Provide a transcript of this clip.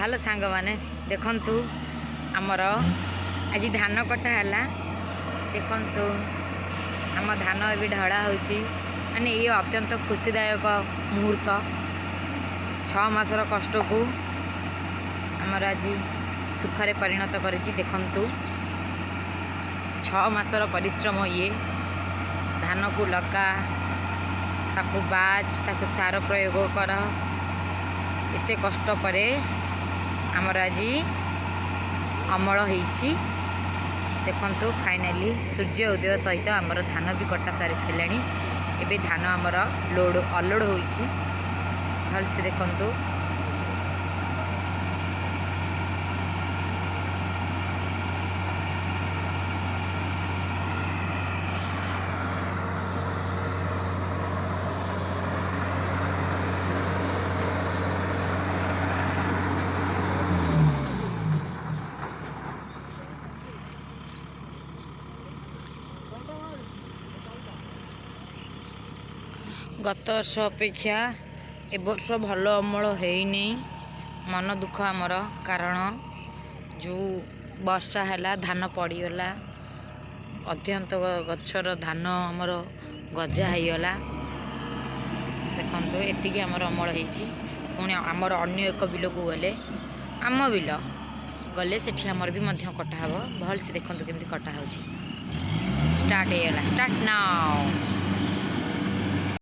Hello सांग मैंने देखु आमर आज धान कटा है देखु आम धान ए ढड़ा होने ये अत्यंत खुशीदायक मुहूर्त 6 मासर कष्ट को आमर आज सुखरे परिणत कर देखु 6 मासर परिश्रम ये धान को लगा ताकू बाज ताकू सार प्रयोग कर एते कष्ट परे आमर आज अमल होइछि देखंतु फाइनाली सूर्य उदय सहित आमर धान भी कटा सारी सारे एबे धान आमर लोड अलोड होइछि भल से देखंतु गत वर्ष अपेक्षा ए वर्ष भल अमल होनी मन दुख आमर कारण जो वर्षा है धान पड़गला अत्यंत गचर धान आमर गजा होगला देखो एति आमर अमल होनी आमर अन्य एक बिल को गले आम बिल गले सेठी आमर भी मध्य कटा हे भल से देखो केमती कटा हो स्टार्ट होगला स्टार्ट नाउ।